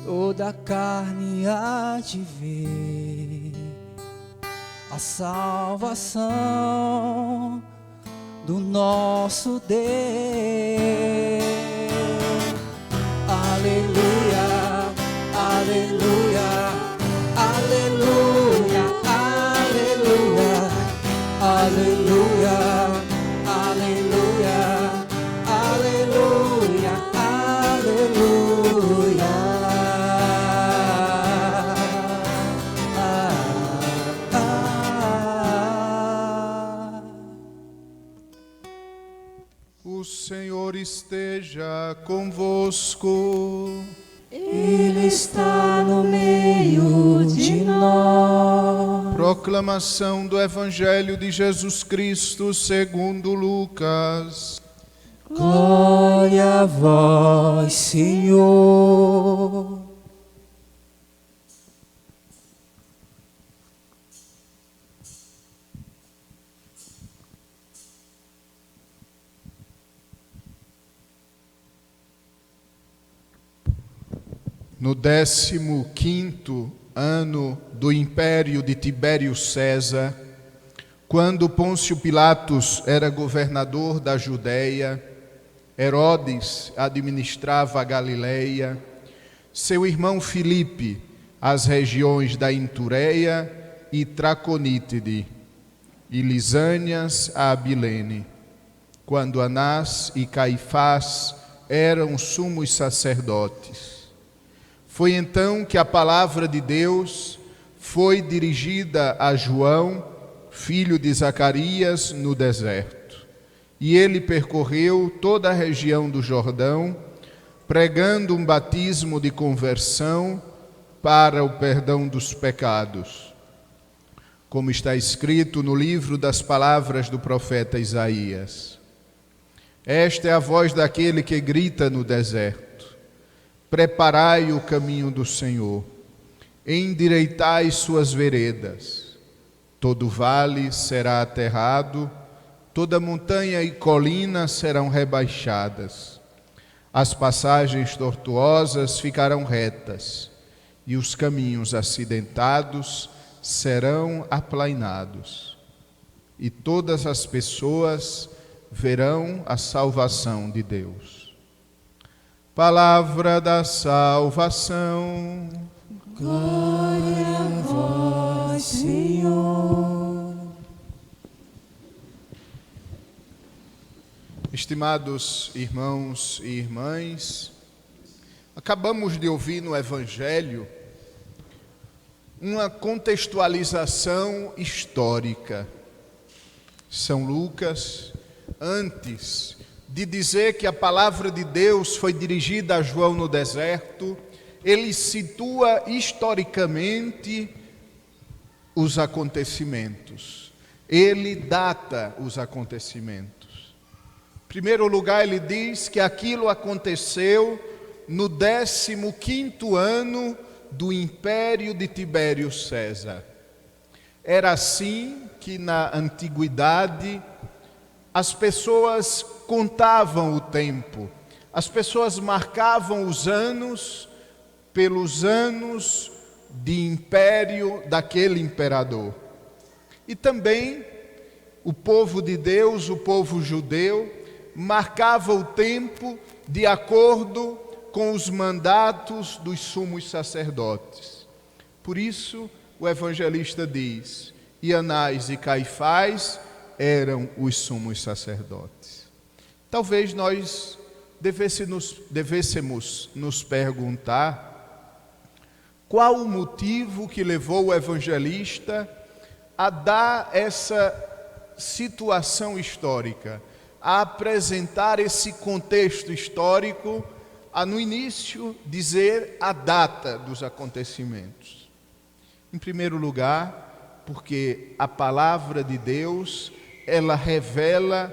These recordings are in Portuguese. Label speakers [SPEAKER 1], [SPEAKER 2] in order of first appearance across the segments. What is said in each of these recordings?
[SPEAKER 1] toda a carne há de ver a salvação do nosso Deus. Aleluia, aleluia, aleluia, aleluia, aleluia, aleluia, aleluia, aleluia.
[SPEAKER 2] O Senhor esteja convosco.
[SPEAKER 1] Ele está no meio de nós.
[SPEAKER 2] Proclamação do Evangelho de Jesus Cristo segundo Lucas.
[SPEAKER 1] Glória a vós, Senhor.
[SPEAKER 2] No 15º ano do império de Tibério César, quando Pôncio Pilatos era governador da Judéia, Herodes administrava a Galileia, seu irmão Filipe as regiões da Itureia e Traconítide, e Lisânias a Abilene, quando Anás e Caifás eram sumos sacerdotes. Foi então que a palavra de Deus foi dirigida a João, filho de Zacarias, no deserto. E ele percorreu toda a região do Jordão, pregando um batismo de conversão para o perdão dos pecados, como está escrito no livro das palavras do profeta Isaías. Esta é a voz daquele que grita no deserto: preparai o caminho do Senhor, endireitai suas veredas. Todo vale será aterrado, toda montanha e colina serão rebaixadas. As passagens tortuosas ficarão retas, e os caminhos acidentados serão aplainados. E todas as pessoas verão a salvação de Deus. Palavra da salvação.
[SPEAKER 1] Glória a vós, Senhor.
[SPEAKER 2] Estimados irmãos e irmãs, acabamos de ouvir no Evangelho uma contextualização histórica. São Lucas, antes de dizer que a palavra de Deus foi dirigida a João no deserto, ele situa historicamente os acontecimentos. Ele data os acontecimentos. Em primeiro lugar, ele diz que aquilo aconteceu no 15º ano do império de Tibério César. Era assim que na antiguidade as pessoas contavam o tempo, as pessoas marcavam os anos pelos anos de império daquele imperador. E também o povo de Deus, o povo judeu, marcava o tempo de acordo com os mandatos dos sumos sacerdotes. Por isso, o evangelista diz: e Anás e Caifás eram os sumos sacerdotes. Talvez nós devêssemos nos perguntar qual o motivo que levou o evangelista a dar essa situação histórica, a apresentar esse contexto histórico, a no início dizer a data dos acontecimentos. Em primeiro lugar, porque a palavra de Deus, ela revela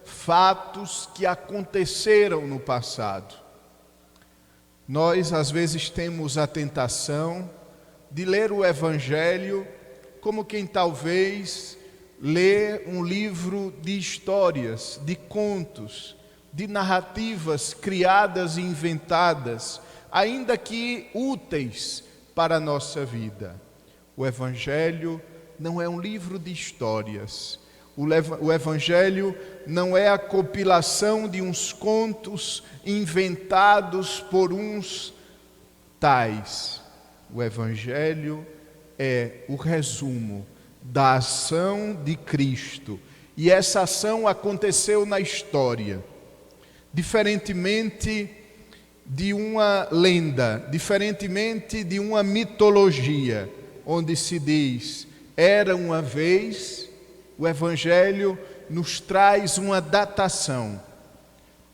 [SPEAKER 2] fatos que aconteceram no passado. Nós, às vezes, temos a tentação de ler o Evangelho como quem talvez lê um livro de histórias, de contos, de narrativas criadas e inventadas ainda que úteis para a nossa vida. O Evangelho não é um livro de histórias. O Evangelho não é a compilação de uns contos inventados por uns tais. O Evangelho é o resumo da ação de Cristo. E essa ação aconteceu na história. Diferentemente de uma lenda, diferentemente de uma mitologia, onde se diz, era uma vez, o Evangelho nos traz uma datação.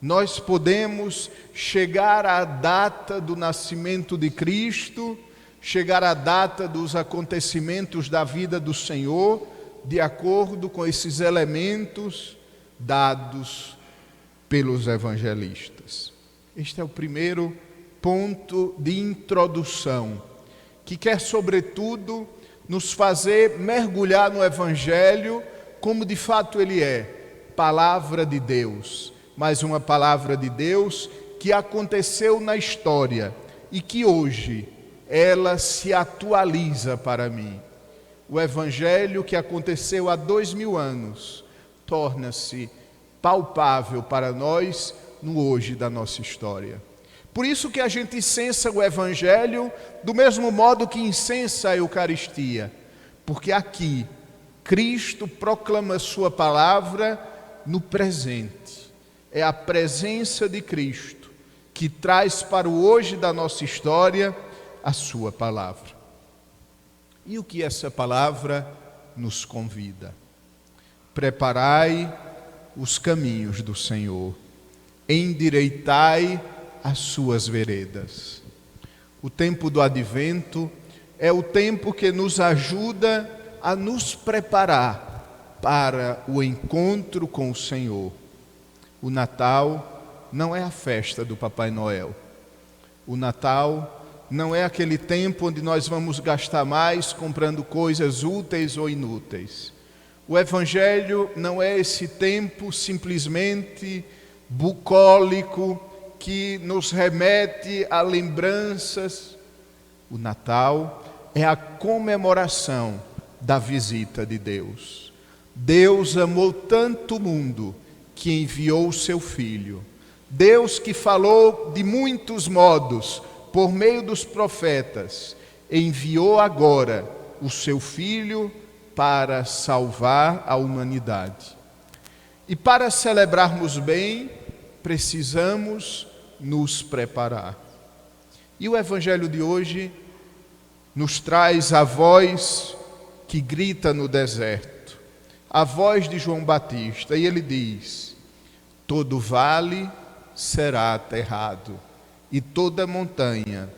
[SPEAKER 2] Nós podemos chegar à data do nascimento de Cristo, chegar à data dos acontecimentos da vida do Senhor, de acordo com esses elementos dados pelos evangelistas. Este é o primeiro ponto de introdução, que quer, sobretudo, nos fazer mergulhar no Evangelho como de fato ele é, palavra de Deus, mas uma palavra de Deus que aconteceu na história e que hoje ela se atualiza para mim. O Evangelho que aconteceu há 2000 anos torna-se palpável para nós no hoje da nossa história. Por isso que a gente incensa o Evangelho do mesmo modo que incensa a Eucaristia, porque aqui Cristo proclama sua palavra no presente. É a presença de Cristo que traz para o hoje da nossa história a sua palavra. E o que essa palavra nos convida? Preparai os caminhos do Senhor, endireitai as suas veredas. O tempo do Advento é o tempo que nos ajuda a nos preparar para o encontro com o Senhor. O Natal não é a festa do Papai Noel. O Natal não é aquele tempo onde nós vamos gastar mais comprando coisas úteis ou inúteis. O Evangelho não é esse tempo simplesmente bucólico que nos remete a lembranças. O Natal é a comemoração da visita de Deus. Deus amou tanto o mundo que enviou o seu Filho. Deus que falou de muitos modos por meio dos profetas, enviou agora o seu Filho para salvar a humanidade. E para celebrarmos bem, precisamos nos preparar. E o Evangelho de hoje nos traz a voz que grita no deserto, a voz de João Batista, e ele diz: todo vale será aterrado, e toda montanha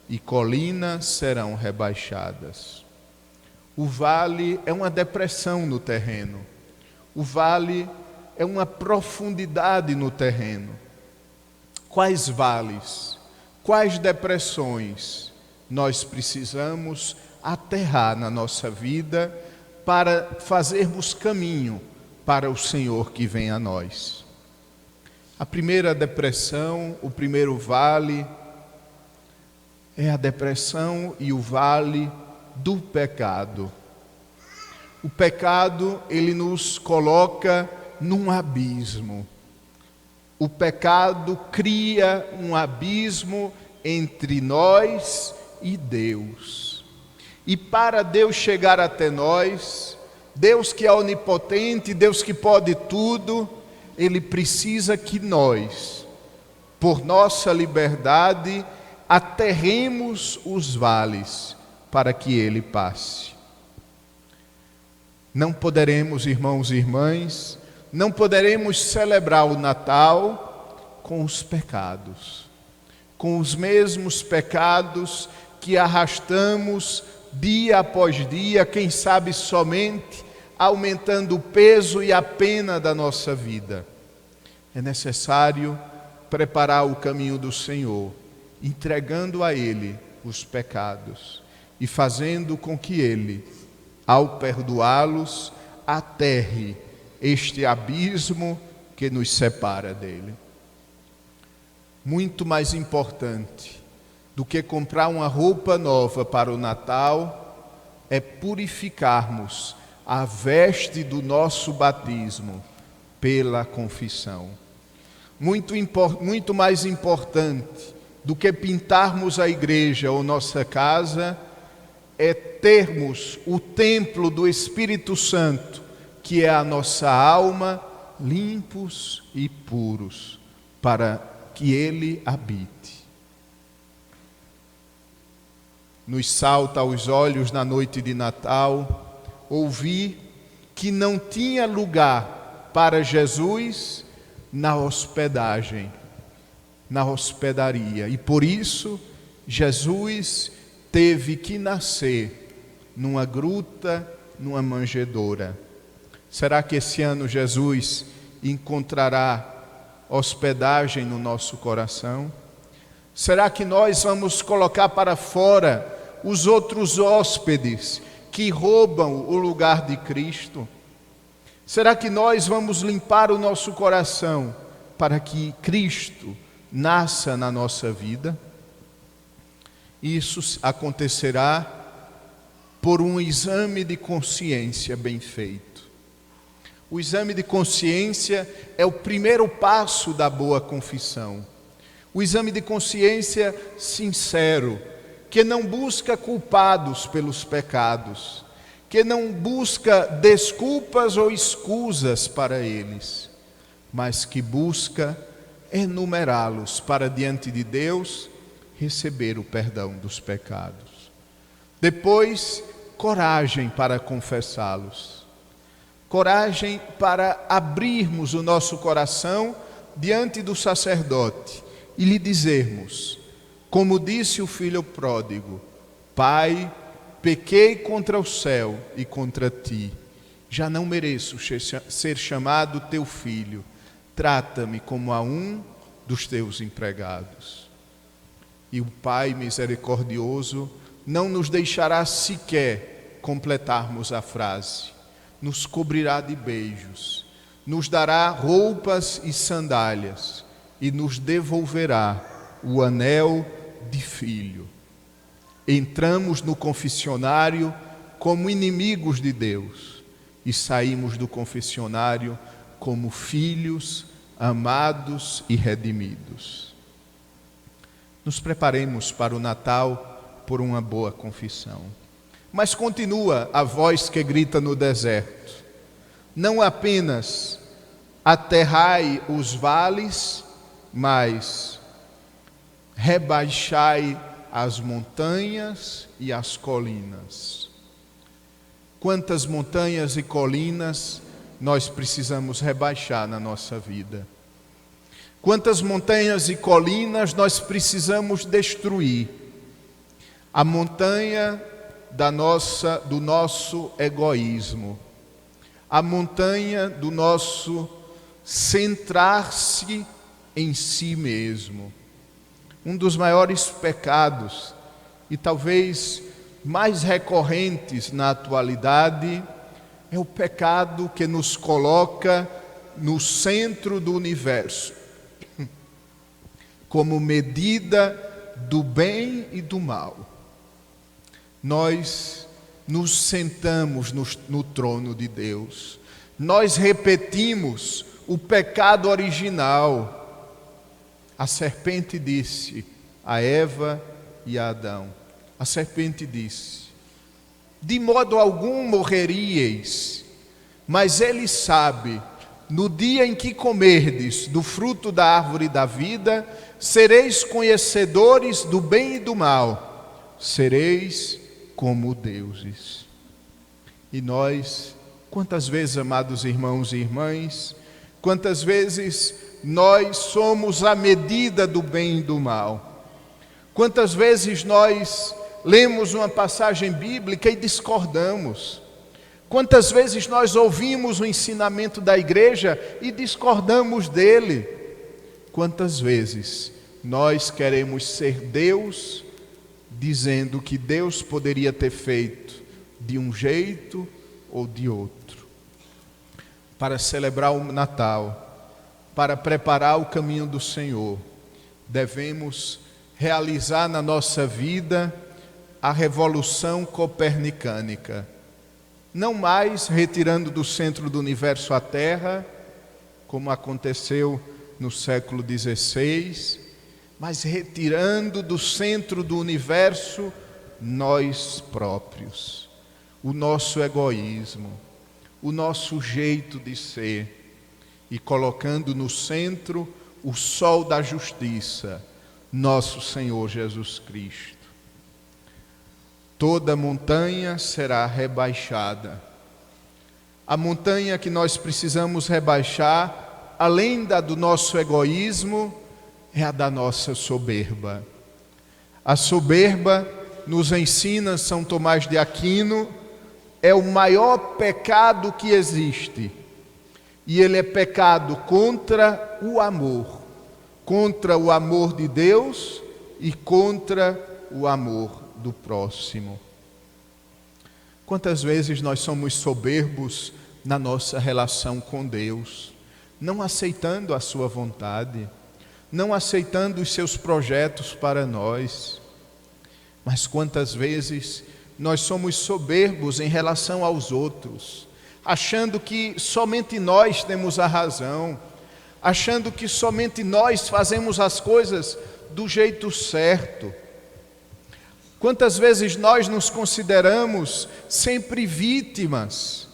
[SPEAKER 2] e colina serão rebaixadas. O vale é uma depressão no terreno. O vale é uma profundidade no terreno. Quais vales, quais depressões nós precisamos aterrar na nossa vida para fazermos caminho para o Senhor que vem a nós? A primeira depressão, o primeiro vale, é a depressão e o vale do pecado. O pecado, ele nos coloca num abismo. O pecado cria um abismo entre nós e Deus. E para Deus chegar até nós, Deus que é onipotente, Deus que pode tudo, Ele precisa que nós, por nossa liberdade, aterremos os vales para que Ele passe. Não poderemos, irmãos e irmãs, não poderemos celebrar o Natal com os pecados, com os mesmos pecados que arrastamos dia após dia, quem sabe somente aumentando o peso e a pena da nossa vida. É necessário preparar o caminho do Senhor, entregando a Ele os pecados e fazendo com que Ele, ao perdoá-los, aterre este abismo que nos separa dele. Muito mais importante do que comprar uma roupa nova para o Natal é purificarmos a veste do nosso batismo pela confissão. Muito mais importante do que pintarmos a igreja ou nossa casa é termos o templo do Espírito Santo, que é a nossa alma, limpos e puros, para que Ele habite. Nos salta aos olhos na noite de Natal ouvir que não tinha lugar para Jesus na hospedagem, na hospedaria, e por isso Jesus teve que nascer numa gruta, numa manjedoura. Será que esse ano Jesus encontrará hospedagem no nosso coração? Será que nós vamos colocar para fora os outros hóspedes que roubam o lugar de Cristo? Será que nós vamos limpar o nosso coração para que Cristo nasça na nossa vida? Isso acontecerá por um exame de consciência bem feito. O exame de consciência é o primeiro passo da boa confissão. O exame de consciência sincero, que não busca culpados pelos pecados, que não busca desculpas ou escusas para eles, mas que busca enumerá-los para diante de Deus receber o perdão dos pecados. Depois, coragem para confessá-los. Coragem para abrirmos o nosso coração diante do sacerdote e lhe dizermos, como disse o filho pródigo: Pai, pequei contra o céu e contra ti, já não mereço ser chamado teu filho, trata-me como a um dos teus empregados. E o Pai misericordioso não nos deixará sequer completarmos a frase, nos cobrirá de beijos, nos dará roupas e sandálias e nos devolverá o anel de filho. Entramos no confessionário como inimigos de Deus e saímos do confessionário como filhos amados e redimidos. Nos preparemos para o Natal por uma boa confissão. Mas continua a voz que grita no deserto: não apenas aterrai os vales, mas rebaixai as montanhas e as colinas. Quantas montanhas e colinas nós precisamos rebaixar na nossa vida? Quantas montanhas e colinas nós precisamos destruir? A montanha do nosso egoísmo, a montanha do nosso centrar-se em si mesmo. Um dos maiores pecados, e talvez mais recorrentes na atualidade, é o pecado que nos coloca no centro do universo, como medida do bem e do mal. Nós nos sentamos no trono de Deus, nós repetimos o pecado original. A serpente disse a Eva e a Adão, a serpente disse: de modo algum morreríeis, mas ele sabe, no dia em que comerdes do fruto da árvore da vida, sereis conhecedores do bem e do mal, sereis como deuses. E nós, quantas vezes, amados irmãos e irmãs, quantas vezes nós somos a medida do bem e do mal? Quantas vezes nós lemos uma passagem bíblica e discordamos? Quantas vezes nós ouvimos o ensinamento da igreja e discordamos dele? Quantas vezes nós queremos ser Deus, dizendo que Deus poderia ter feito de um jeito ou de outro? Para celebrar o Natal, para preparar o caminho do Senhor, devemos realizar na nossa vida a revolução copernicânica. Não mais retirando do centro do universo a Terra, como aconteceu no século XVI, mas retirando do centro do universo nós próprios, o nosso egoísmo, o nosso jeito de ser, e colocando no centro o sol da justiça, nosso Senhor Jesus Cristo. Toda montanha será rebaixada. A montanha que nós precisamos rebaixar, além da do nosso egoísmo, é a da nossa soberba. A soberba, nos ensina São Tomás de Aquino, é o maior pecado que existe. E ele é pecado contra o amor de Deus e contra o amor do próximo. Quantas vezes nós somos soberbos na nossa relação com Deus, não aceitando a sua vontade, não aceitando os seus projetos para nós. Mas quantas vezes nós somos soberbos em relação aos outros, achando que somente nós temos a razão, achando que somente nós fazemos as coisas do jeito certo. Quantas vezes nós nos consideramos sempre vítimas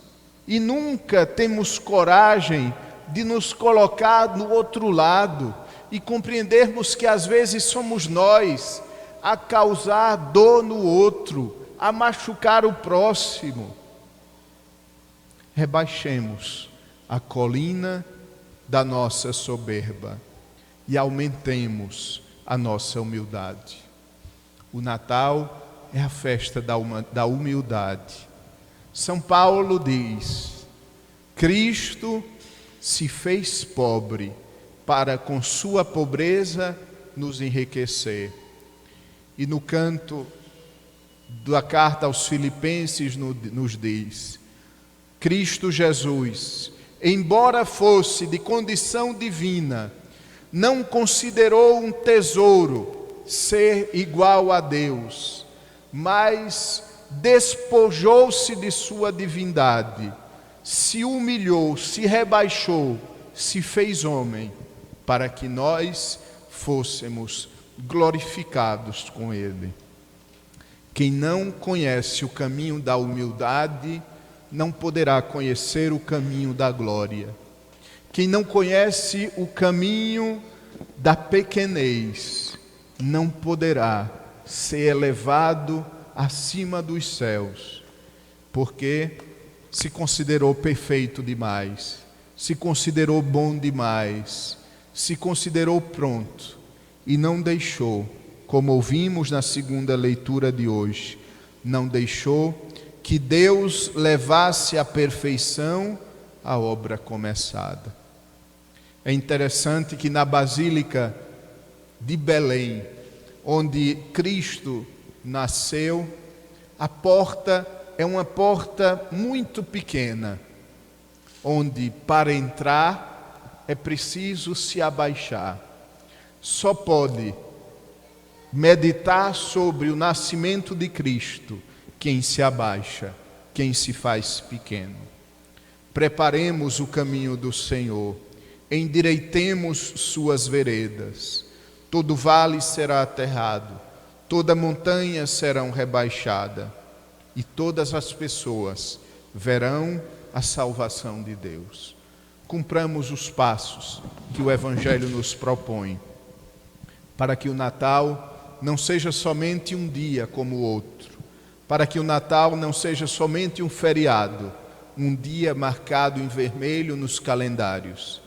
[SPEAKER 2] e nunca temos coragem de nos colocar no outro lado e compreendermos que às vezes somos nós a causar dor no outro, a machucar o próximo. Rebaixemos a colina da nossa soberba e aumentemos a nossa humildade. O Natal é a festa da humildade. São Paulo diz: Cristo se fez pobre para com sua pobreza nos enriquecer. E no canto da carta aos Filipenses nos diz: Cristo Jesus, embora fosse de condição divina, não considerou um tesouro ser igual a Deus, mas despojou-se de sua divindade, se humilhou, se rebaixou, se fez homem, para que nós fôssemos glorificados com Ele. Quem não conhece o caminho da humildade, não poderá conhecer o caminho da glória. Quem não conhece o caminho da pequenez, não poderá ser elevado acima dos céus, porque se considerou perfeito demais, se considerou bom demais, se considerou pronto e não deixou, como ouvimos na segunda leitura de hoje, não deixou que Deus levasse à perfeição a obra começada. É interessante que na Basílica de Belém, onde Cristo nasceu, a porta é uma porta muito pequena, onde para entrar é preciso se abaixar. Só pode meditar sobre o nascimento de Cristo quem se abaixa, quem se faz pequeno. Preparemos o caminho do Senhor, endireitemos suas veredas. Todo vale será aterrado, toda montanha será rebaixada, e todas as pessoas verão a salvação de Deus. Cumpramos os passos que o Evangelho nos propõe, para que o Natal não seja somente um dia como o outro, para que o Natal não seja somente um feriado, um dia marcado em vermelho nos calendários,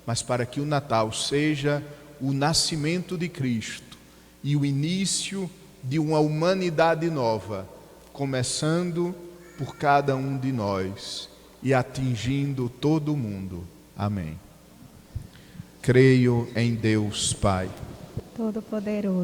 [SPEAKER 2] mas para que o Natal seja o nascimento de Cristo e o início de uma humanidade nova, começando por cada um de nós e atingindo todo o mundo. Amém. Creio em Deus Pai
[SPEAKER 3] Todo-Poderoso,